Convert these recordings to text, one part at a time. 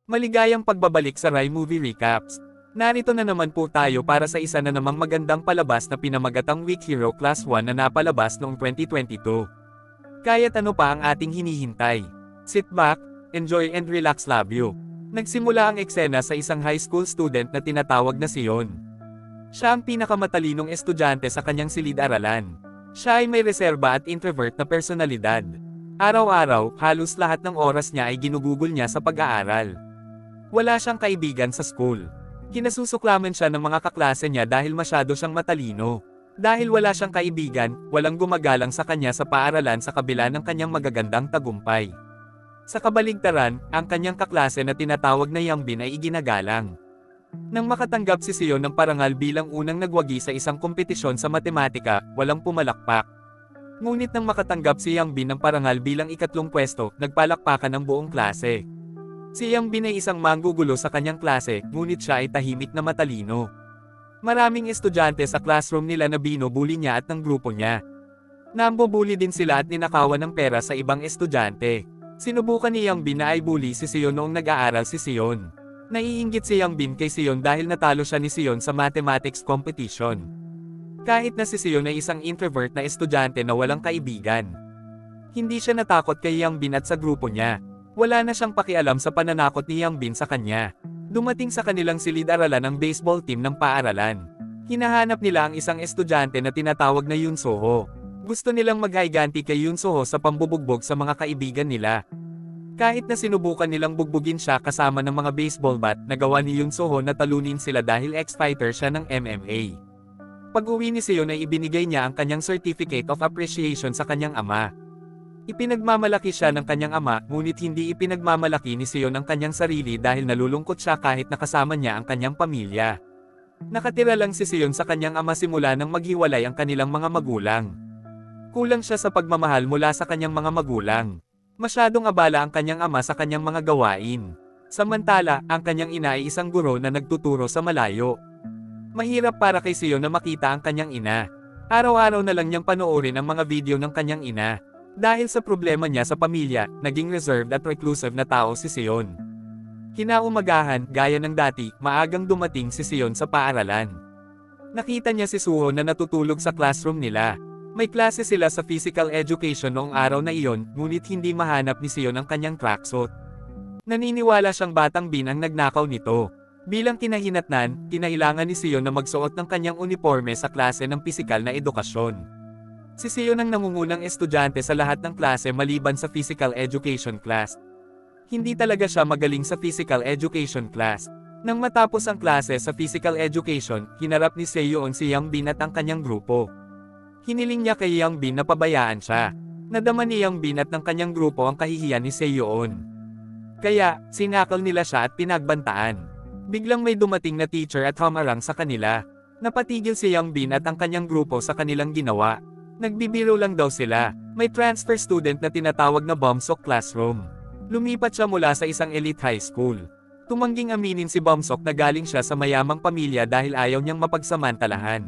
Maligayang pagbabalik sa Rai Movie Recaps. Narito na naman po tayo para sa isa na namang magandang palabas na pinamagatang Weak Hero Class 1 na napalabas noong 2022. Kaya't ano pa ang ating hinihintay? Sit back, enjoy and relax love you. Nagsimula ang eksena sa isang high school student na tinatawag na si Yon. Siya ang pinakamatalinong estudyante sa kanyang silid-aralan. Siya ay may reserba at introvert na personalidad. Araw-araw, halos lahat ng oras niya ay ginugugol niya sa pag-aaral. Wala siyang kaibigan sa school. Kinasusuklaman siya ng mga kaklase niya dahil masyado siyang matalino. Dahil wala siyang kaibigan, walang gumagalang sa kanya sa paaralan sa kabila ng kanyang magagandang tagumpay. Sa kabaligtaran, ang kanyang kaklase na tinatawag na Yangbin ay iginagalang. Nang makatanggap si Sion ng parangal bilang unang nagwagi sa isang kompetisyon sa matematika, walang pumalakpak. Ngunit nang makatanggap si Yangbin ng parangal bilang ikatlong pwesto, nagpalakpakan ang buong klase. Si Yangbin ay isang manggugulo sa kanyang klase, ngunit siya ay tahimik na matalino. Maraming estudyante sa classroom nila na binubuli niya at ng grupo niya. Nambubuli din sila at ninakawan ng pera sa ibang estudyante. Sinubukan ni Yangbin na i-bully si Sion noong nag-aaral si Sion. Naiinggit si Yangbin kay Sion dahil natalo siya ni Sion sa mathematics competition. Kahit na si Sion ay isang introvert na estudyante na walang kaibigan. Hindi siya natakot kay Yangbin at sa grupo niya. Wala na siyang pakialam sa pananakot ni Yangbin sa kanya. Dumating sa kanilang silid-aralan ang baseball team ng paaralan. Hinahanap nila ang isang estudyante na tinatawag na Yoon Soho. Gusto nilang maghiganti kay Yoon Soho sa pambubugbog sa mga kaibigan nila. Kahit na sinubukan nilang bugbugin siya kasama ng mga baseball bat, nagawa ni Yoon Soho na talunin sila dahil ex-fighter siya ng MMA. Pag-uwi ni Sion ay ibinigay niya ang kanyang Certificate of Appreciation sa kanyang ama. Ipinagmamalaki siya ng kanyang ama, ngunit hindi ipinagmamalaki ni Sion ang kanyang sarili dahil nalulungkot siya kahit nakasama niya ang kanyang pamilya. Nakatira lang si Sion sa kanyang ama simula nang maghiwalay ang kanilang mga magulang. Kulang siya sa pagmamahal mula sa kanyang mga magulang. Masyadong abala ang kanyang ama sa kanyang mga gawain. Samantala, ang kanyang ina ay isang guro na nagtuturo sa malayo. Mahirap para kay Sion na makita ang kanyang ina. Araw-araw na lang niyang panoorin ang mga video ng kanyang ina. Dahil sa problema niya sa pamilya, naging reserved at reclusive na tao si Sion. Kinaumagahan, gaya ng dati, maagang dumating si Sion sa paaralan. Nakita niya si Suho na natutulog sa classroom nila. May klase sila sa physical education noong araw na iyon, ngunit hindi mahanap ni Sion ang kanyang tracksuit. Naniniwala siyang batang Bin ang nagnakaw nito. Bilang kinahinatnan, kinailangan ni Sion na magsuot ng kanyang uniforme sa klase ng pisikal na edukasyon. Si Sion ang nangungunang estudyante sa lahat ng klase maliban sa physical education class. Hindi talaga siya magaling sa physical education class. Nang matapos ang klase sa physical education, hinarap ni Seoon si Yangbin at ang kanyang grupo. Hiniling niya kay Yangbin na pabayaan siya. Nadama ni Yangbin at ng kanyang grupo ang kahihiyan ni Seoon. Kaya, sinakal nila siya at pinagbantaan. Biglang may dumating na teacher at humarang sa kanila. Napatigil si Yangbin at ang kanyang grupo sa kanilang ginawa. Nagbibiro lang daw sila. May transfer student na tinatawag na Bumsok classroom. Lumipat siya mula sa isang elite high school. Tumangging aminin si Bumsok na galing siya sa mayamang pamilya dahil ayaw niyang mapagsamantalahan.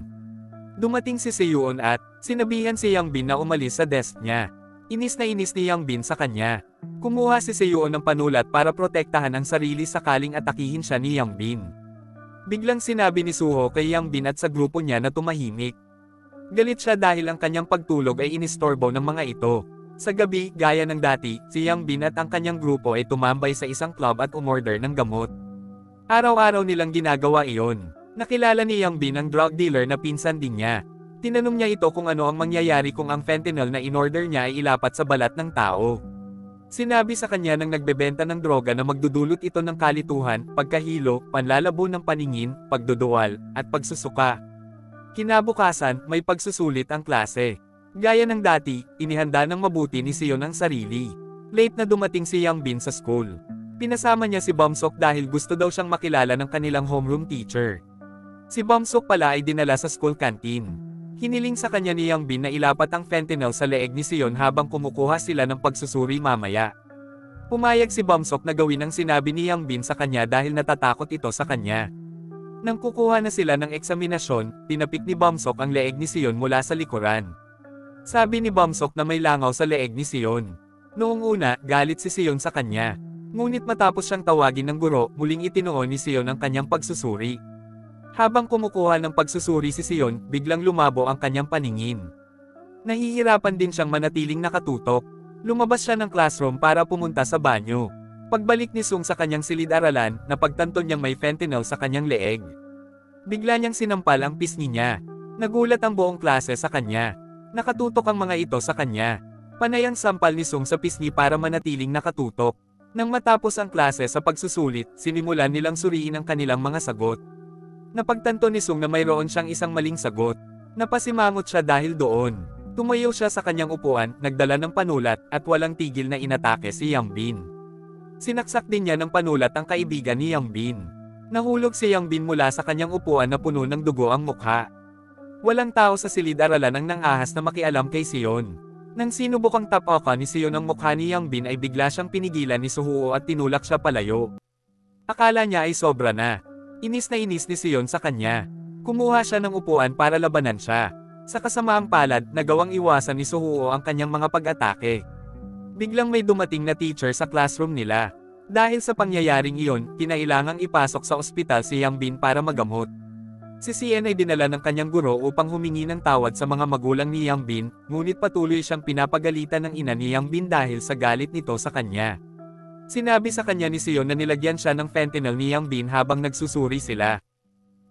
Dumating si Seoon at sinabihan si Yangbin na umalis sa desk niya. Inis na inis ni Yangbin sa kanya. Kumuha si Seoon ng panulat para protektahan ang sarili sakaling atakihin siya ni Yangbin. Biglang sinabi ni Suho kay Yangbin at sa grupo niya na tumahimik. Galit siya dahil ang kanyang pagtulog ay inistorbo ng mga ito. Sa gabi, gaya ng dati, si Yangbin at ang kanyang grupo ay tumambay sa isang club at umorder ng gamot. Araw-araw nilang ginagawa iyon. Nakilala ni Yangbin ang drug dealer na pinsan din niya. Tinanong niya ito kung ano ang mangyayari kung ang fentanyl na inorder niya ay ilapat sa balat ng tao. Sinabi sa kanya ng nagbebenta ng droga na magdudulot ito ng kalituhan, pagkahilo, panlalabo ng paningin, pagduduwal, at pagsusuka. Kinabukasan, may pagsusulit ang klase. Gaya ng dati, inihanda ng mabuti ni Sion ang sarili. Late na dumating si Yangbin sa school. Pinasama niya si Bumsok dahil gusto daw siyang makilala ng kanilang homeroom teacher. Si Bumsok pala ay dinala sa school canteen. Hiniling sa kanya ni Yangbin na ilapat ang fentanyl sa leeg ni Sion habang kumukuha sila ng pagsusuri mamaya. Pumayag si Bumsok na gawin ang sinabi ni Yangbin sa kanya dahil natatakot ito sa kanya. Nang kukuha na sila ng eksaminasyon, tinapik ni Bumsok ang leeg ni Sion mula sa likuran. Sabi ni Bumsok na may langaw sa leeg ni Sion. Noong una, galit si Sion sa kanya. Ngunit matapos siyang tawagin ng guro, muling itinuon ni Sion ang kanyang pagsusuri. Habang kumukuha ng pagsusuri si Sion, biglang lumabo ang kanyang paningin. Nahihirapan din siyang manatiling nakatutok. Lumabas siya ng classroom para pumunta sa banyo. Pagbalik ni Sung sa kanyang silid-aralan, napagtanto niyang may fentanyl sa kanyang leeg. Bigla niyang sinampal ang pisngi niya. Nagulat ang buong klase sa kanya. Nakatutok ang mga ito sa kanya. Panay ang sampal ni Sung sa pisngi para manatiling nakatutok. Nang matapos ang klase sa pagsusulit, sinimulan nilang suriin ang kanilang mga sagot. Napagtanto ni Sung na mayroon siyang isang maling sagot. Napasimangot siya dahil doon. Tumayo siya sa kanyang upuan, nagdala ng panulat, at walang tigil na inatake si Yang Bin. Sinaksak din niya ng panulat ang kaibigan ni Yang Bin. Nahulog si Yang Bin mula sa kanyang upuan na puno ng dugo ang mukha. Walang tao sa silid-aralan ang nangahas na makialam kay Sion. Nang sinubukang tapakan ni Sion ang mukha ni Yang Bin ay bigla siyang pinigilan ni Suhuo at tinulak siya palayo. Akala niya ay sobra na. Inis na inis ni Sion sa kanya. Kumuha siya ng upuan para labanan siya. Sa kasamaang palad, nagawang iwasan ni Suhuo ang kanyang mga pag-atake. Biglang may dumating na teacher sa classroom nila. Dahil sa pangyayaring iyon, kinailangang ipasok sa ospital si Yang Bin para magamot. Si Sion ay dinala ng kanyang guro upang humingi ng tawad sa mga magulang ni Yang Bin, ngunit patuloy siyang pinapagalitan ng ina ni Yang Bin dahil sa galit nito sa kanya. Sinabi sa kanya ni Sion na nilagyan siya ng fentanyl ni Yang Bin habang nagsusuri sila.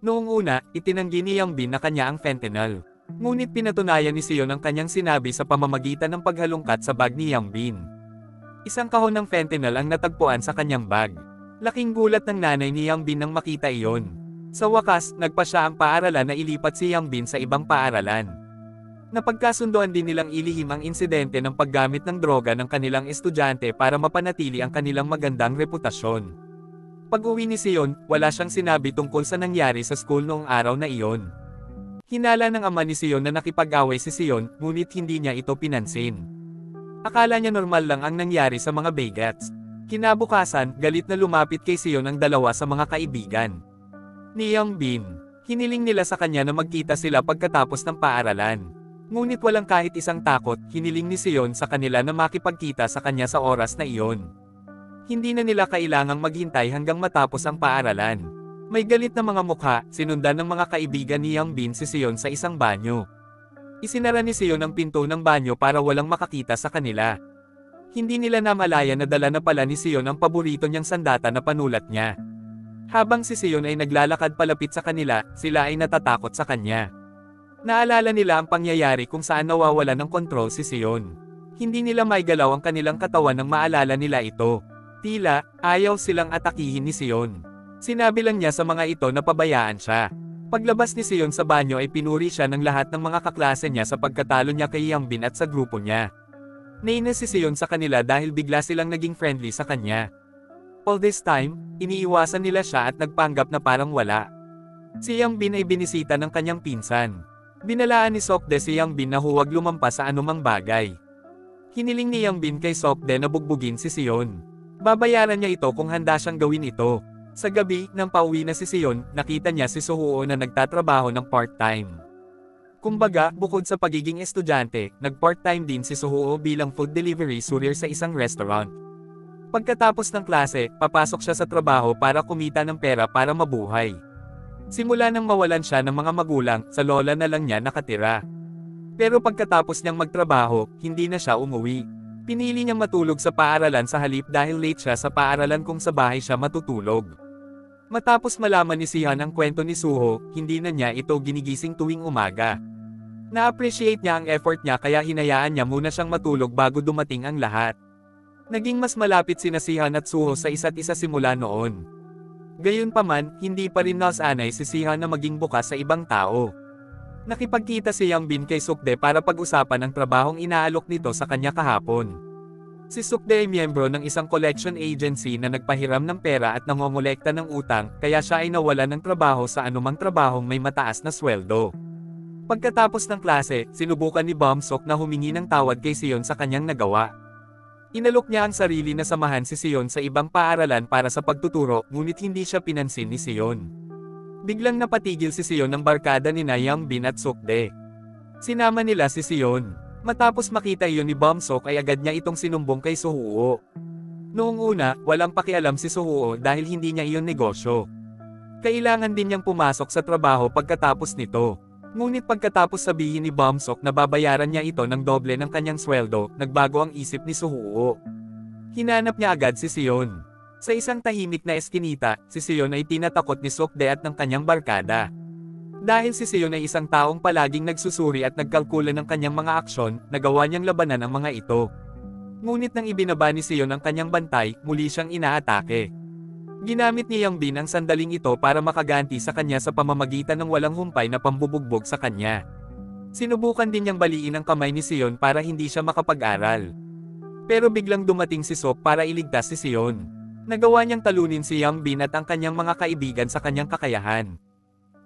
Noong una, itinanggi ni Yang Bin na kanya ang fentanyl. Ngunit pinatunayan ni Sion ang kanyang sinabi sa pamamagitan ng paghalungkat sa bag ni Yang Bin. Isang kahon ng fentanyl ang natagpuan sa kanyang bag. Laking gulat ng nanay ni Yang Bin nang makita iyon. Sa wakas, nagpa siya ang paaralan na ilipat si Yang Bin sa ibang paaralan. Napagkasunduan din nilang ilihim ang insidente ng paggamit ng droga ng kanilang estudyante para mapanatili ang kanilang magandang reputasyon. Pag-uwi ni Sion, wala siyang sinabi tungkol sa nangyari sa school noong araw na iyon. Hinala ng ama ni Sion na nakipag-away si Sion, ngunit hindi niya ito pinansin. Akala niya normal lang ang nangyari sa mga Baygats. Kinabukasan, galit na lumapit kay Sion ang dalawa sa mga kaibigan ni Yang Bin. Hiniling nila sa kanya na magkita sila pagkatapos ng paaralan. Ngunit walang kahit isang takot, hiniling ni Sion sa kanila na makipagkita sa kanya sa oras na iyon. Hindi na nila kailangang maghintay hanggang matapos ang paaralan. May galit na mga mukha, sinundan ng mga kaibigan ni Yang Bin si Sion sa isang banyo. Isinara ni Sion ang pinto ng banyo para walang makakita sa kanila. Hindi nila namalaya na dala na pala ni Sion ang paborito niyang sandata na panulat niya. Habang si Sion ay naglalakad palapit sa kanila, sila ay natatakot sa kanya. Naalala nila ang pangyayari kung saan nawawala ng kontrol si Sion. Hindi nila maigalaw ang kanilang katawan nang maalala nila ito. Tila, ayaw silang atakihin ni Sion. Sinabi lang niya sa mga ito na pabayaan siya. Paglabas ni Sion sa banyo ay pinuri siya ng lahat ng mga kaklase niya sa pagkatalo niya kay Yang Bin at sa grupo niya. Nainis si Sion sa kanila dahil bigla silang naging friendly sa kanya. All this time, iniiwasan nila siya at nagpanggap na parang wala. Si Yang Bin ay binisita ng kanyang pinsan. Binalaan ni Sokde si Yang Bin na huwag lumampas sa anumang bagay. Hiniling ni Yang Bin kay Sokde na bugbugin si Sion. Babayaran niya ito kung handa siyang gawin ito. Sa gabi, nang pauwi na si Sion, nakita niya si Suhuo na nagtatrabaho ng part-time. Kumbaga, bukod sa pagiging estudyante, nag-part-time din si Suhuo bilang food delivery courier sa isang restaurant. Pagkatapos ng klase, papasok siya sa trabaho para kumita ng pera para mabuhay. Simula nang mawalan siya ng mga magulang, sa lola na lang niya nakatira. Pero pagkatapos niyang magtrabaho, hindi na siya umuwi. Pinili niyang matulog sa paaralan sa halip dahil late siya sa paaralan kung sa bahay siya matutulog. Matapos malaman ni Sihan ang kwento ni Suho, hindi na niya ito ginigising tuwing umaga. Na-appreciate niya ang effort niya kaya hinayaan niya muna siyang matulog bago dumating ang lahat. Naging mas malapit sina Sihan at Suho sa isa't isa simula noon. Gayunpaman, hindi pa rin nasanay si Sihan na maging bukas sa ibang tao. Nakipagkita si Yang Bin kay Sukde para pag-usapan ang trabahong inaalok nito sa kanya kahapon. Si Sukde ay miyembro ng isang collection agency na nagpahiram ng pera at nangongolekta ng utang, kaya siya ay nawalan ng trabaho sa anumang trabahong may mataas na sweldo. Pagkatapos ng klase, sinubukan ni Bomsok na humingi ng tawad kay Sion sa kanyang nagawa. Inalok niya ang sarili na samahan si Sion sa ibang paaralan para sa pagtuturo, ngunit hindi siya pinansin ni Sion. Biglang napatigil si Sion ng barkada ni Yang Bin at Sukde. Sinama nila si Sion. Matapos makita iyon ni Bomsok ay agad niya itong sinumbong kay Suhuo. Noong una, walang pakialam si Suho dahil hindi niya iyon negosyo. Kailangan din niyang pumasok sa trabaho pagkatapos nito. Ngunit pagkatapos sabihin ni Bomsok na babayaran niya ito ng doble ng kanyang sweldo, nagbago ang isip ni Suho. Hinanap niya agad si Sion. Sa isang tahimik na eskinita, si Sion ay tinatakot ni Sokde at ng kanyang barkada. Dahil si Sion ay isang taong palaging nagsusuri at nagkalkula ng kanyang mga aksyon, nagawa niyang labanan ang mga ito. Ngunit nang ibinaba ni Sion ang kanyang bantay, muli siyang inaatake. Ginamit ni Yang Bin ang sandaling ito para makaganti sa kanya sa pamamagitan ng walang humpay na pambubugbog sa kanya. Sinubukan din niyang baliin ang kamay ni Sion para hindi siya makapag-aral. Pero biglang dumating si Sok para iligtas si Sion. Nagawa niyang talunin si Yang Bin at ang kanyang mga kaibigan sa kanyang kakayahan.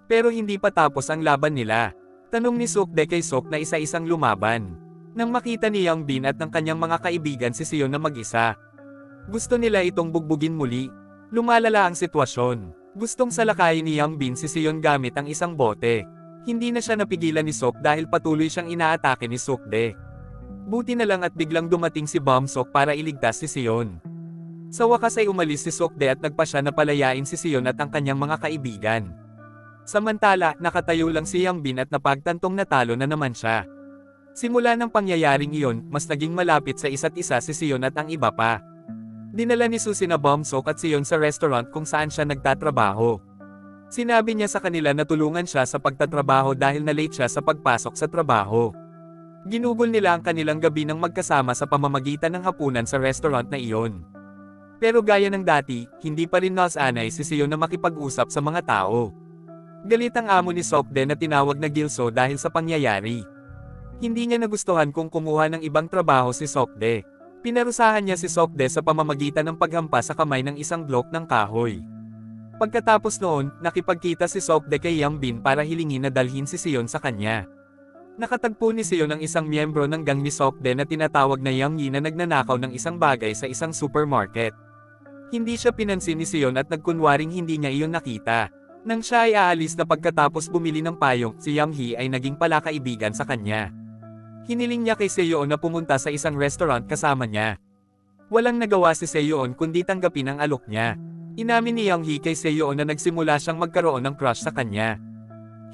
Pero hindi pa tapos ang laban nila. Tanong ni Sokde kay Sok na isa-isang lumaban. Nang makita ni Yang Bin at ng kanyang mga kaibigan si Sion na mag-isa, gusto nila itong bugbugin muli. Lumalala ang sitwasyon. Gustong salakayin ni Yang Bin si Sion gamit ang isang bote. Hindi na siya napigilan ni Sok dahil patuloy siyang inaatake ni Sokde. Buti na lang at biglang dumating si Bomsok para iligtas si Sion. Sa wakas ay umalis si Sokde at nagpa siya na palayain si Sion at ang kanyang mga kaibigan. Samantala, nakatayo lang si Yang Bin at napagtantong natalo na naman siya. Simula ng pangyayaring iyon, mas naging malapit sa isa't isa si Sion at ang iba pa. Dinala ni Su sina Bomsok at Sion sa restaurant kung saan siya nagtatrabaho. Sinabi niya sa kanila na tulungan siya sa pagtatrabaho dahil na-late siya sa pagpasok sa trabaho. Ginugol nila ang kanilang gabi ng magkasama sa pamamagitan ng hapunan sa restaurant na iyon. Pero gaya ng dati, hindi pa rin nasanay si Sion na makipag-usap sa mga tao. Galit ang amo ni Sokde na tinawag na Gilso dahil sa pangyayari. Hindi niya nagustuhan kung kumuha ng ibang trabaho si Sokde. Pinarusahan niya si Sokde sa pamamagitan ng paghampas sa kamay ng isang blok ng kahoy. Pagkatapos noon, nakipagkita si Sokde kay Yang Bin para hilingin na dalhin si Sion sa kanya. Nakatagpo ni Sion ang isang miyembro ng gang ni Sokde na tinatawag na Yang Yi na nagnanakaw ng isang bagay sa isang supermarket. Hindi siya pinansin ni Sion at nagkunwaring hindi niya iyon nakita. Nang siya ay aalis na pagkatapos bumili ng payong, si Yang Yi ay naging palakaibigan sa kanya. Hiniling niya kay Seoon na pumunta sa isang restaurant kasama niya. Walang nagawa si Seoon kundi tanggapin ang alok niya. Inamin ni Yang Hee kay Seoon na nagsimula siyang magkaroon ng crush sa kanya.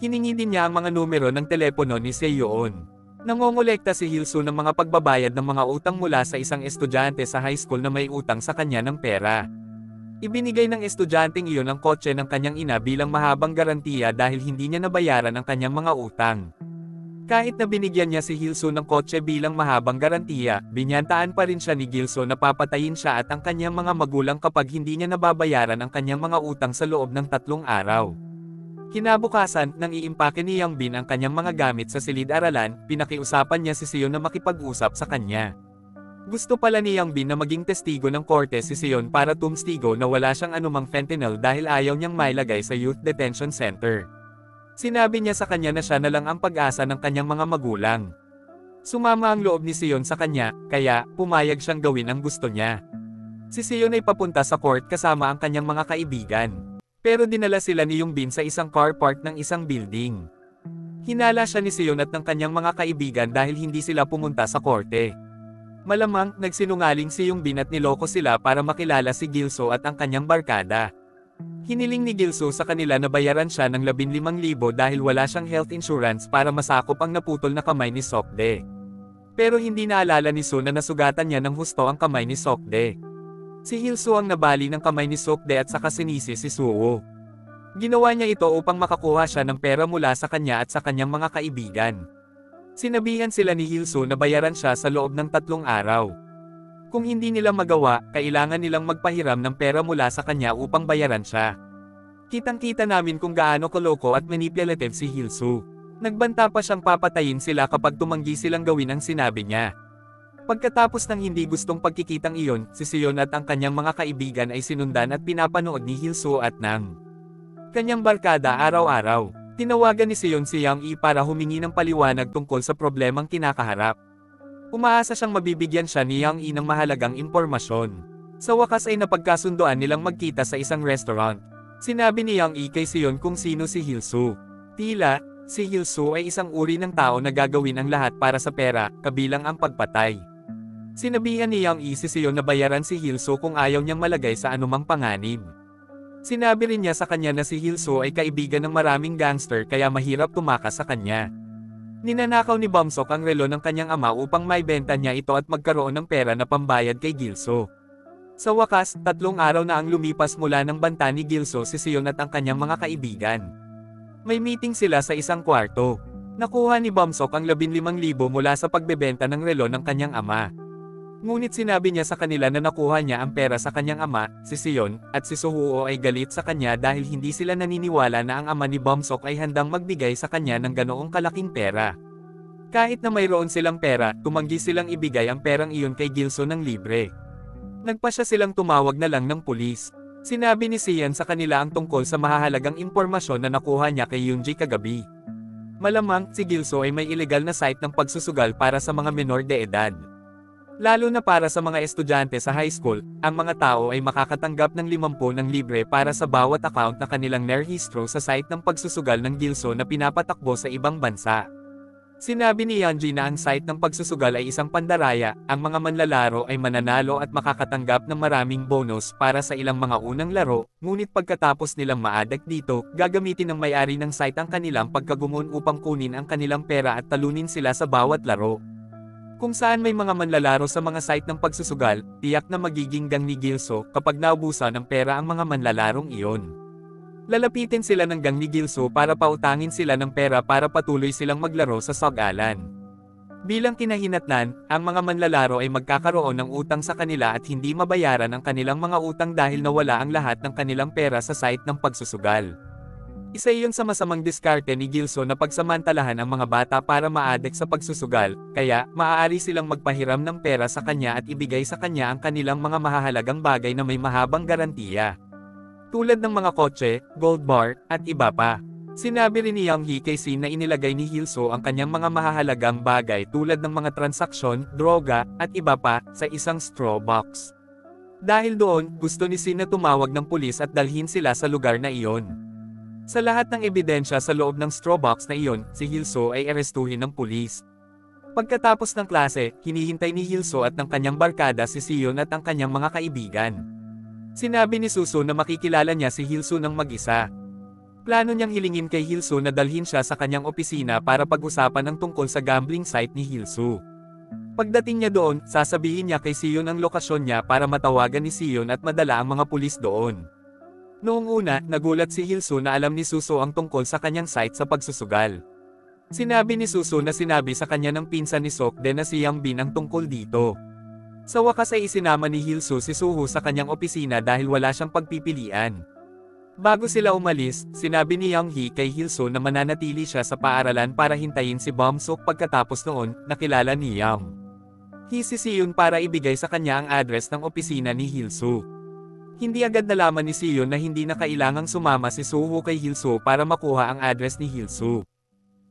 Hiningi din niya ang mga numero ng telepono ni Seoon. Nangongolekta si Hilsu ng mga pagbabayad ng mga utang mula sa isang estudyante sa high school na may utang sa kanya ng pera. Ibinigay ng estudyanteng iyon ang kotse ng kanyang ina bilang mahabang garantiya dahil hindi niya nabayaran ang kanyang mga utang. Kahit na binigyan niya si Hilso ng kotse bilang mahabang garantiya, binyantaan pa rin siya ni Gilso na papatayin siya at ang kanyang mga magulang kapag hindi niya nababayaran ang kanyang mga utang sa loob ng 3 araw. Kinabukasan, nang iimpake ni Yang Bin ang kanyang mga gamit sa silid-aralan, pinakiusapan niya si Sion na makipag-usap sa kanya. Gusto pala ni Yang Bin na maging testigo ng korte si Sion para tumstigo na wala siyang anumang fentanyl dahil ayaw niyang mailagay sa youth detention center. Sinabi niya sa kanya na siya na lang ang pag-asa ng kanyang mga magulang. Sumama ang loob ni Sion sa kanya, kaya pumayag siyang gawin ang gusto niya. Si Sion ay papunta sa court kasama ang kanyang mga kaibigan. Pero dinala sila ni Yung Bin sa isang car park ng isang building. Hinala siya ni Sion at ng kanyang mga kaibigan dahil hindi sila pumunta sa korte. Malamang, nagsinungaling si Yung Bin at niloko sila para makilala si Gilso at ang kanyang barkada. Hiniling ni Gilso sa kanila na bayaran siya ng 15,000 dahil wala siyang health insurance para masakop ang naputol na kamay ni Sokde. Pero hindi naalala ni So na nasugatan niya ng husto ang kamay ni Sokde. Si Hilso ang nabali ng kamay ni Sokde at saka sinisi si Suo. Ginawa niya ito upang makakuha siya ng pera mula sa kanya at sa kanyang mga kaibigan. Sinabihan sila ni Hilso na bayaran siya sa loob ng 3 araw. Kung hindi nila magawa, kailangan nilang magpahiram ng pera mula sa kanya upang bayaran siya. Kitang-kita namin kung gaano koloko at manipulative si Hilso. Nagbanta pa siyang papatayin sila kapag tumanggi silang gawin ang sinabi niya. Pagkatapos ng hindi gustong pagkikitang iyon, si Sion at ang kanyang mga kaibigan ay sinundan at pinapanood ni Hilso at ng kanyang barkada araw-araw. Tinawagan ni Sion si Yang Yi para humingi ng paliwanag tungkol sa problemang kinakaharap. Umaasa siyang mabibigyan siya ni Yang Yi ng mahalagang impormasyon. Sa wakas ay napagkasundoan nilang magkita sa isang restaurant. Sinabi ni Yang Yi kay Sion kung sino si Hilso. Tila, si Hilso ay isang uri ng tao na gagawin ang lahat para sa pera, kabilang ang pagpatay. Sinabihan ni Yang Yi si Seon na bayaran si Hilso kung ayaw niyang malagay sa anumang panganib. Sinabi rin niya sa kanya na si Hilso ay kaibigan ng maraming gangster kaya mahirap tumakas sa kanya. Ninanakaw ni Bumsok ang relo ng kanyang ama upang maibenta niya ito at magkaroon ng pera na pambayad kay Gilso. Sa wakas, 3 araw na ang lumipas mula ng banta ni Gilso si Seon at ang kanyang mga kaibigan. May meeting sila sa isang kwarto. Nakuha ni Bumsok ang 15,000 mula sa pagbebenta ng relo ng kanyang ama. Ngunit sinabi niya sa kanila na nakuha niya ang pera sa kanyang ama, si Seon, at si Suhuo ay galit sa kanya dahil hindi sila naniniwala na ang ama ni Bumsok ay handang magbigay sa kanya ng ganoong kalaking pera. Kahit na mayroon silang pera, tumanggi silang ibigay ang perang iyon kay Gilso ng libre. Nagpasya silang tumawag na lang ng pulis. Sinabi ni Sian sa kanila ang tungkol sa mahahalagang impormasyon na nakuha niya kay Yoonji kagabi. Malamang, si Gilso ay may illegal na site ng pagsusugal para sa mga menor de edad. Lalo na para sa mga estudyante sa high school, ang mga tao ay makakatanggap ng 50 ng libre para sa bawat account na kanilang nerehistro sa site ng pagsusugal ng Gilso na pinapatakbo sa ibang bansa. Sinabi ni Yeonji na ang site ng pagsusugal ay isang pandaraya, ang mga manlalaro ay mananalo at makakatanggap ng maraming bonus para sa ilang mga unang laro, ngunit pagkatapos nilang maadak dito, gagamitin ng may-ari ng site ang kanilang pagkagumon upang kunin ang kanilang pera at talunin sila sa bawat laro. Kung saan may mga manlalaro sa mga site ng pagsusugal, tiyak na magiging gang ni Gilso kapag naubusan ng pera ang mga manlalarong iyon. Lalapitin sila ng gang ni Gilso para pautangin sila ng pera para patuloy silang maglaro sa sugalan. Bilang kinahinatnan, ang mga manlalaro ay magkakaroon ng utang sa kanila at hindi mabayaran ang kanilang mga utang dahil nawala ang lahat ng kanilang pera sa site ng pagsusugal. Isa iyon sa masamang diskarte ni Gilso na pagsamantalahan ang mga bata para maadek sa pagsusugal, kaya maaari silang magpahiram ng pera sa kanya at ibigay sa kanya ang kanilang mga mahahalagang bagay na may mahabang garantiya. Tulad ng mga kotse, gold bar, at iba pa. Sinabi rin ni Yang Hee kay Sin na inilagay ni Gilso ang kanyang mga mahahalagang bagay tulad ng mga transaksyon, droga, at iba pa, sa isang straw box. Dahil doon, gusto ni Sin na tumawag ng pulis at dalhin sila sa lugar na iyon. Sa lahat ng ebidensya sa loob ng straw box na iyon, si Gilso ay arestuhin ng pulis. Pagkatapos ng klase, hinihintay ni Gilso at ng kanyang barkada si Seon at ang kanyang mga kaibigan. Sinabi ni Suso na makikilala niya si Gilso ng mag-isa. Plano niyang hilingin kay Gilso na dalhin siya sa kanyang opisina para pag-usapan ang tungkol sa gambling site ni Gilso. Pagdating niya doon, sasabihin niya kay Seon ang lokasyon niya para matawagan ni Seon at madala ang mga pulis doon. Noong una, nagulat si Gilso na alam ni Suso ang tungkol sa kanyang site sa pagsusugal. Sinabi ni Suso na sinabi sa kanya ng pinsan ni Sokde na si Yang Bin ang tungkol dito. Sa wakas ay isinama ni Gilso si Suho sa kanyang opisina dahil wala siyang pagpipilian. Bago sila umalis, sinabi ni Yang Hee kay Gilso na mananatili siya sa paaralan para hintayin si Bumsok pagkatapos noon, nakilala ni Yang Hee si Seon para ibigay sa kanya ang address ng opisina ni Gilso. Hindi agad nalaman ni Seon na hindi na kailangang sumama si Suho kay Gilso para makuha ang address ni Gilso.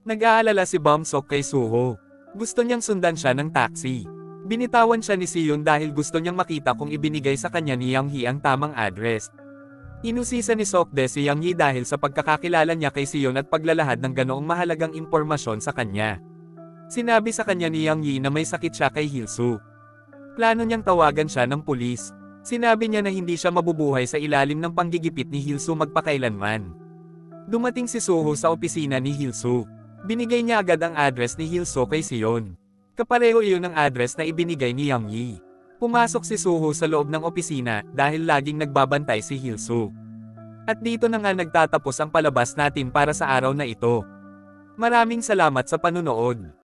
Nag-aalala si Bumsok kay Suho. Gusto niyang sundan siya ng taxi. Binitawan siya ni Seon dahil gusto niyang makita kung ibinigay sa kanya ni Yang Hee ang tamang address. Inusisa ni Sokde si Yang Hee dahil sa pagkakakilala niya kay Seon at paglalahad ng ganoong mahalagang impormasyon sa kanya. Sinabi sa kanya ni Yang Hee na may sakit siya kay Gilso. Plano niyang tawagan siya ng pulis. Sinabi niya na hindi siya mabubuhay sa ilalim ng panggigipit ni Gilso magpakailanman. Dumating si Suho sa opisina ni Gilso. Binigay niya agad ang address ni Gilso kay Seon. Kapareho iyon ang address na ibinigay ni Yang Hee. Pumasok si Suho sa loob ng opisina dahil laging nagbabantay si Gilso. At dito na nga nagtatapos ang palabas natin para sa araw na ito. Maraming salamat sa panunood.